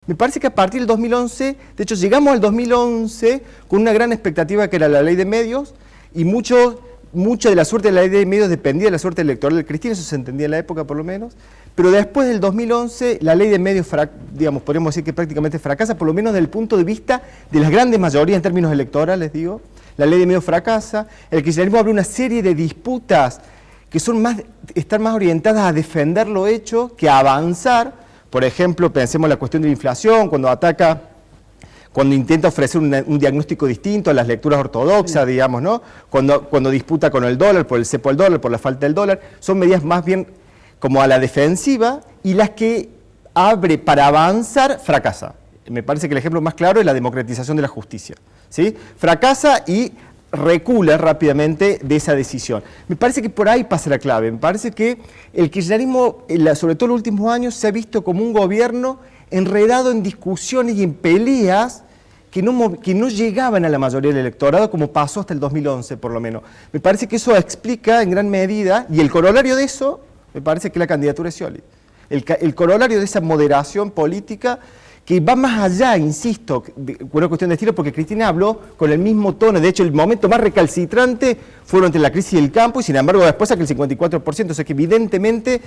Me parece que a partir del 2011, de hecho llegamos al 2011 con una gran expectativa que era la ley de medios, y mucha de la suerte de la ley de medios dependía de la suerte electoral del Cristina, eso se entendía en la época por lo menos, pero después del 2011 la ley de medios, digamos, podríamos decir que prácticamente fracasa, por lo menos desde el punto de vista de las grandes mayorías en términos electorales, digo. La ley de medios fracasa, el kirchnerismo abre una serie de disputas que están más orientadas a defender lo hecho que a avanzar. Por ejemplo, pensemos en la cuestión de la inflación, cuando intenta ofrecer un diagnóstico distinto a las lecturas ortodoxas, digamos, ¿no? Cuando disputa con el dólar, por el cepo del dólar, por la falta del dólar, son medidas más bien como a la defensiva, y las que abre para avanzar, fracasa. Me parece que el ejemplo más claro es la democratización de la justicia, ¿sí? Fracasa y recula rápidamente de esa decisión. Me parece que por ahí pasa la clave. Me parece que el kirchnerismo, sobre todo en los últimos años, se ha visto como un gobierno enredado en discusiones y en peleas que no llegaban a la mayoría del electorado, como pasó hasta el 2011 por lo menos. Me parece que eso explica en gran medida, y el corolario de eso, me parece que la candidatura de Scioli. El corolario de esa moderación política que va más allá, insisto, de una cuestión de estilo, porque Cristina habló con el mismo tono. De hecho, el momento más recalcitrante fueron entre la crisis del campo, y sin embargo después saca el 54%, o sea que evidentemente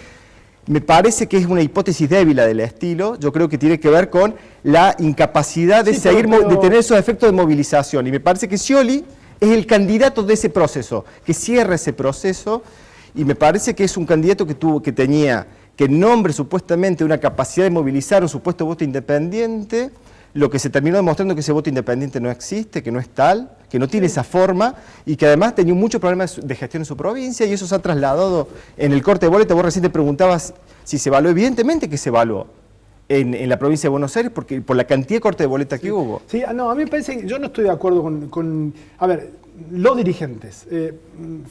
me parece que es una hipótesis débil la del estilo. Yo creo que tiene que ver con la incapacidad de de tener esos efectos de movilización, y me parece que Scioli es el candidato de ese proceso, que cierra ese proceso, y me parece que es un candidato que tenía que en nombre supuestamente de una capacidad de movilizar un supuesto voto independiente, lo que se terminó demostrando que ese voto independiente no existe, que no es tal, que no tiene esa forma, y que además tenía muchos problemas de gestión en su provincia, y eso se ha trasladado en el corte de boleta. Vos recién te preguntabas si se evaluó. Evidentemente que se evaluó en la provincia de Buenos Aires, porque por la cantidad de corte de boleta que hubo. Sí, no, a mí me parece que yo no estoy de acuerdo con a ver, los dirigentes.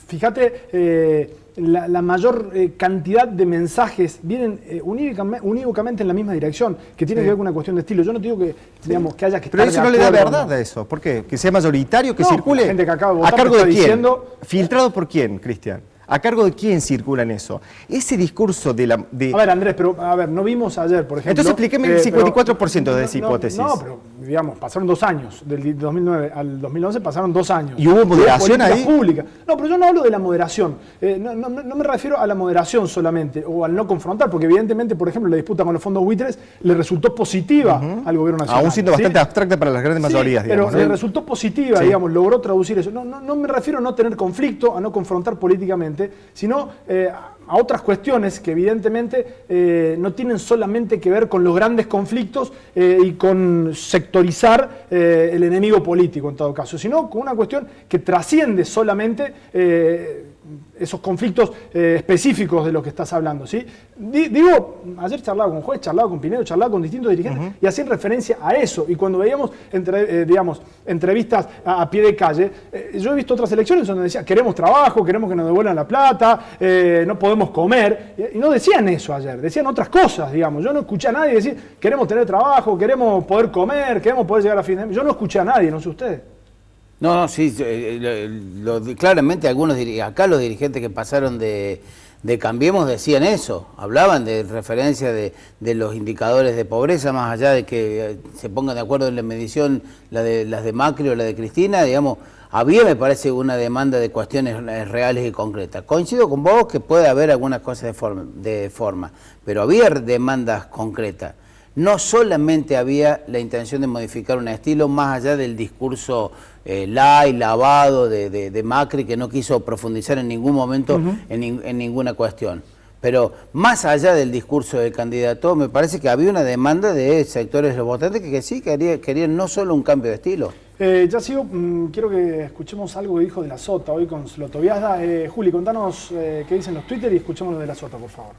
Fíjate, la mayor cantidad de mensajes vienen unívocamente en la misma dirección, que tiene que ver con una cuestión de estilo. Yo no digo que, digamos, que haya que Pero estar eso no le da verdad a eso. ¿Por qué? Que sea mayoritario, que circule. La gente que acaba de votar, ¿a cargo de quién? Diciendo... ¿Filtrado por quién, Cristian? ¿A cargo de quién circula en eso? Ese discurso de... A ver, Andrés, pero a ver, no vimos ayer, por ejemplo... Entonces explíqueme el 54% de esa hipótesis. No, pero digamos, pasaron 2 años. Del 2009 al 2011 pasaron 2 años. ¿Y hubo moderación ahí? Pública. No, pero yo no hablo de la moderación. No me refiero a la moderación solamente, o al no confrontar, porque evidentemente, por ejemplo, la disputa con los fondos buitres le resultó positiva al gobierno nacional. Aún siendo bastante abstracta para las grandes mayorías, digamos. Pero le resultó positiva, digamos, logró traducir eso. No me refiero a no tener conflicto, a no confrontar políticamente, sino a otras cuestiones que evidentemente no tienen solamente que ver con los grandes conflictos y con sectorizar el enemigo político en todo caso, sino con una cuestión que trasciende solamente esos conflictos específicos de los que estás hablando, ¿sí? Digo, ayer charlaba con Juez, charlaba con Pinedo, charlaba con distintos dirigentes y hacían referencia a eso. Y cuando veíamos, digamos, entrevistas a pie de calle, yo he visto otras elecciones donde decían, queremos trabajo, queremos que nos devuelvan la plata, no podemos comer. Y no decían eso ayer, decían otras cosas, digamos. Yo no escuché a nadie decir, queremos tener trabajo, queremos poder comer, queremos poder llegar a fin de mes. Yo no escuché a nadie, no sé ustedes. No, sí, claramente acá los dirigentes que pasaron de Cambiemos decían eso, hablaban de referencia de los indicadores de pobreza, más allá de que se pongan de acuerdo en la medición, las de Macri o la de Cristina, digamos, había, me parece, una demanda de cuestiones reales y concretas. Coincido con vos que puede haber algunas cosas de forma, pero había demandas concretas. No solamente había la intención de modificar un estilo más allá del discurso lavado de Macri, que no quiso profundizar en ningún momento en ninguna cuestión. Pero más allá del discurso del candidato, me parece que había una demanda de sectores de los votantes que sí querían no solo un cambio de estilo. Quiero que escuchemos algo que dijo de la Sota hoy con Slotoviazda. Juli, contanos qué dicen los Twitter y escuchemos lo de la Sota, por favor.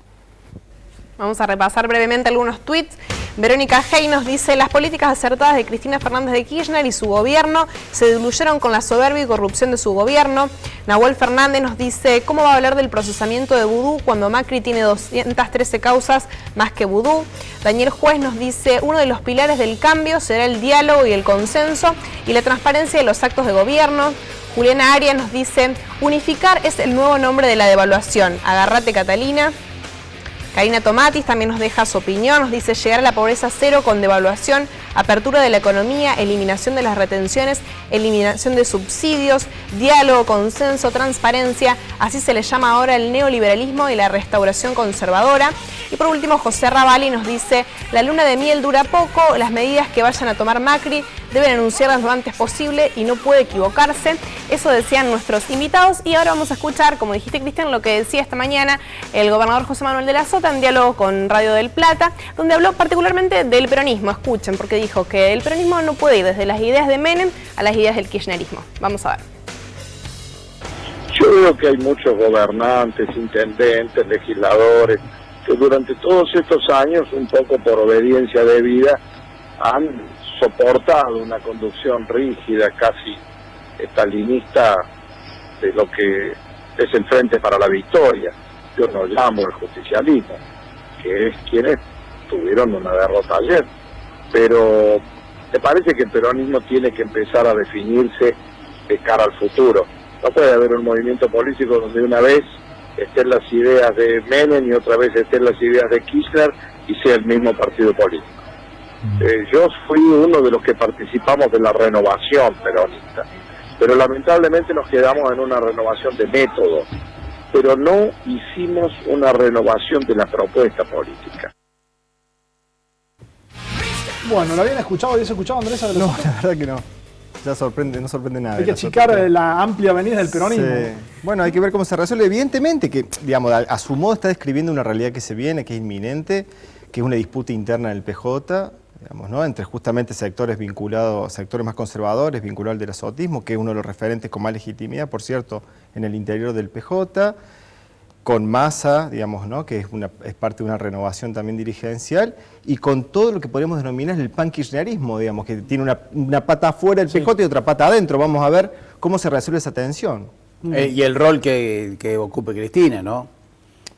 Vamos a repasar brevemente algunos tweets. Verónica Hey nos dice: las políticas acertadas de Cristina Fernández de Kirchner y su gobierno se diluyeron con la soberbia y corrupción de su gobierno. Nahuel Fernández nos dice: ¿cómo va a hablar del procesamiento de Vudú cuando Macri tiene 213 causas más que Vudú? Daniel Juez nos dice: uno de los pilares del cambio será el diálogo y el consenso y la transparencia de los actos de gobierno. Juliana Arias nos dice: unificar es el nuevo nombre de la devaluación. Agárrate, Catalina. Karina Tomatis también nos deja su opinión, nos dice llegar a la pobreza cero con devaluación, apertura de la economía, eliminación de las retenciones, eliminación de subsidios, diálogo, consenso, transparencia, así se le llama ahora el neoliberalismo y la restauración conservadora. Y por último, José Ravalli nos dice, la luna de miel dura poco, las medidas que vayan a tomar Macri deben anunciarlas lo antes posible y no puede equivocarse. Eso decían nuestros invitados y ahora vamos a escuchar, como dijiste Cristian, lo que decía esta mañana el gobernador José Manuel de la Sota en diálogo con Radio del Plata, donde habló particularmente del peronismo. Escuchen, porque dijo que el peronismo no puede ir desde las ideas de Menem a las ideas del kirchnerismo. Vamos a ver. Yo veo que hay muchos gobernantes, intendentes, legisladores, que durante todos estos años, un poco por obediencia debida, han soportado una conducción rígida, casi estalinista, de lo que es el Frente para la Victoria. Yo no llamo el justicialismo, que es quienes tuvieron una derrota ayer. Pero me parece que el peronismo tiene que empezar a definirse de cara al futuro. No puede haber un movimiento político donde una vez estén las ideas de Menem y otra vez estén las ideas de Kirchner y sea el mismo partido político. Yo fui uno de los que participamos de la renovación peronista, pero lamentablemente nos quedamos en una renovación de método, pero no hicimos una renovación de la propuesta política. Bueno, ¿lo habían escuchado? ¿Habías escuchado, Andrés? No, la verdad que no. Ya sorprende, no sorprende nada. Hay que achicar la amplia avenida del peronismo. Sí. Bueno, hay que ver cómo se resuelve. Evidentemente que, digamos, a su modo está describiendo una realidad que se viene, que es inminente, que es una disputa interna del PJ, digamos, ¿no? Entre justamente sectores vinculados, sectores más conservadores, vinculados al del azotismo, que es uno de los referentes con más legitimidad, por cierto, en el interior del PJ, con Massa, digamos, ¿no? Que es parte de una renovación también dirigencial, y con todo lo que podríamos denominar el pankirchnerismo, digamos, que tiene una pata afuera del PJ y otra pata adentro. Vamos a ver cómo se resuelve esa tensión. Y el rol que ocupe Cristina, ¿no?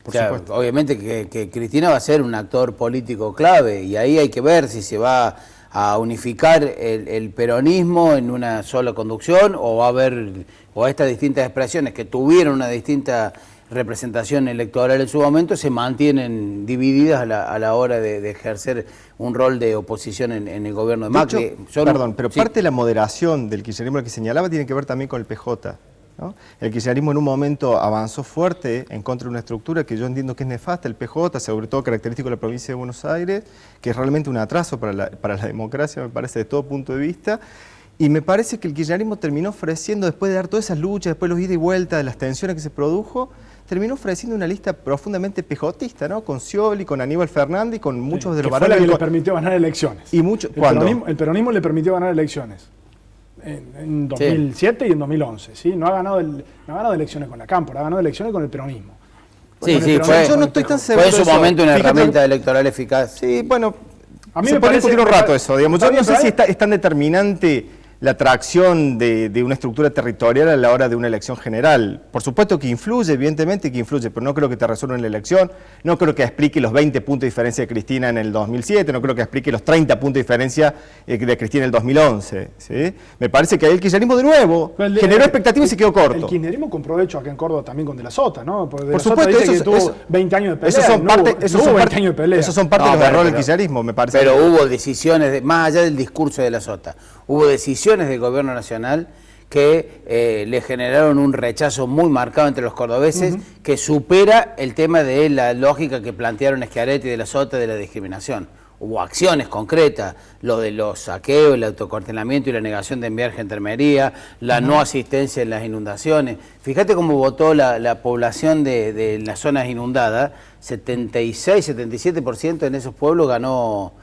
O sea, obviamente que Cristina va a ser un actor político clave, y ahí hay que ver si se va a unificar el peronismo en una sola conducción, o va a haber, o estas distintas expresiones que tuvieron una distinta representación electoral en su momento, se mantienen divididas a la hora de ejercer un rol de oposición en el gobierno de Macri. De hecho, pero sí, parte de la moderación del kirchnerismo que señalaba tiene que ver también con el PJ, ¿no? El kirchnerismo en un momento avanzó fuerte en contra de una estructura que yo entiendo que es nefasta, el PJ, sobre todo característico de la provincia de Buenos Aires, que es realmente un atraso para la democracia, me parece, de todo punto de vista. Y me parece que el kirchnerismo terminó ofreciendo, después de dar todas esas luchas, después de los ida y vuelta, de las tensiones que se produjo, terminó ofreciendo una lista profundamente pejotista, ¿no? Con Scioli, con Aníbal Fernández y con muchos de los varones. Fue la que le permitió ganar elecciones. Y mucho, el peronismo le permitió ganar elecciones. En 2007 y en 2011, ¿sí? No ha ganado elecciones con la Cámpora, ha ganado elecciones con el peronismo. Yo no estoy tan seguro. Fue en su momento una herramienta electoral eficaz. Sí, bueno, a mí me parece un rato eso, digamos. Yo no sé si es tan determinante la atracción de una estructura territorial a la hora de una elección general. Por supuesto que influye, evidentemente que influye, pero no creo que te resuelva en la elección, no creo que explique los 20 puntos de diferencia de Cristina en el 2007, no creo que explique los 30 puntos de diferencia de Cristina en el 2011. ¿Sí? Me parece que ahí el kirchnerismo de nuevo generó expectativas y se quedó corto. El kirchnerismo compró hecho acá en Córdoba también con De la Sota, ¿no? Porque por supuesto, dice que tuvo 20 años de pelea. Esos son parte de los errores del kirchnerismo, me parece. Pero hubo decisiones, más allá del discurso de De la Sota, hubo decisiones del gobierno nacional que le generaron un rechazo muy marcado entre los cordobeses, que supera el tema de la lógica que plantearon Schiaretti y De la Sota de la discriminación. Hubo acciones concretas, lo de los saqueos, el autocuartelamiento y la negación de enviar gendarmería, la no asistencia en las inundaciones. Fíjate cómo votó la población de las zonas inundadas, 76-77% en esos pueblos ganó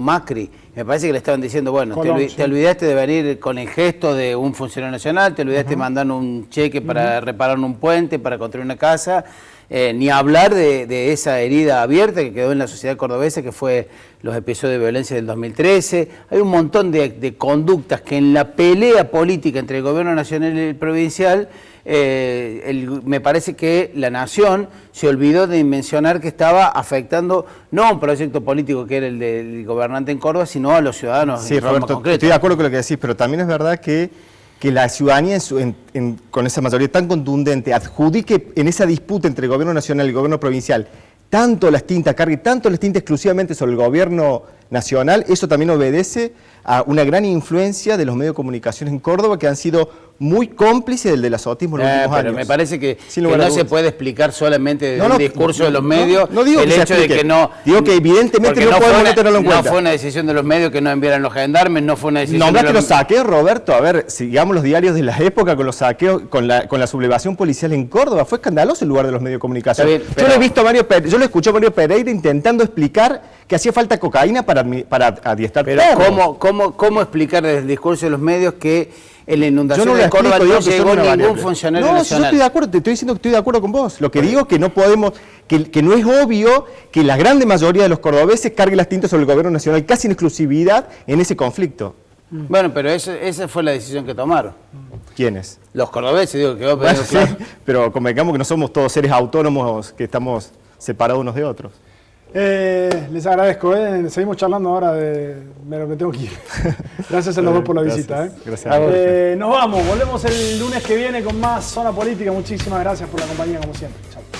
Macri. Me parece que le estaban diciendo, bueno, te olvidaste de venir con el gesto de un funcionario nacional, te olvidaste de mandar un cheque para reparar un puente, para construir una casa, ni hablar de esa herida abierta que quedó en la sociedad cordobesa, que fue los episodios de violencia del 2013. Hay un montón de conductas que en la pelea política entre el gobierno nacional y el provincial, me parece que la nación se olvidó de mencionar que estaba afectando no a un proyecto político que era el del gobernante en Córdoba, sino a los ciudadanos. Sí, Roberto, estoy de acuerdo con lo que decís, pero también es verdad que la ciudadanía con esa mayoría tan contundente adjudique en esa disputa entre el gobierno nacional y el gobierno provincial tanto las tintas, cargue tanto las tintas exclusivamente sobre el gobierno nacional, eso también obedece a una gran influencia de los medios de comunicación en Córdoba que han sido muy cómplices del delazotismo en los últimos pero años. me parece que Sin lugar a no se dudas. puede explicar solamente desde No, el discurso de los medios no digo el que se hecho de explique. que no... Digo que evidentemente porque no podemos fue tenerlo en no cuenta. fue una decisión de los medios que no enviaran los gendarmes, no fue una decisión Nombraste de los saqueos, Roberto. A ver, sigamos los diarios de la época con los saqueos, con la sublevación policial en Córdoba. Fue escandaloso el lugar de los medios de comunicación. Está bien, Yo lo he visto a yo lo escuché a Mario Pereira intentando explicar que hacía falta cocaína para adiestrar Pero perros. ¿cómo explicar desde el discurso de los medios que en la Yo inundación no lo de Córdoba explico, no digo que son llegó una ningún variable. funcionario No, si yo nacional? estoy de acuerdo, te estoy diciendo que estoy de acuerdo con vos. Lo que digo es que no podemos, que no es obvio que la grande mayoría de los cordobeses cargue las tintas sobre el gobierno nacional casi en exclusividad en ese conflicto. Bueno, pero esa fue la decisión que tomaron. ¿Quiénes? Los cordobeses, digo, que vos Bueno, claro. sí, pero convengamos que no somos todos seres autónomos que estamos separados unos de otros. Les agradezco, seguimos charlando ahora me tengo que ir. Gracias a los dos por la visita. Gracias. Nos vamos, volvemos el lunes que viene con más Zona Política. Muchísimas gracias por la compañía como siempre. Chao.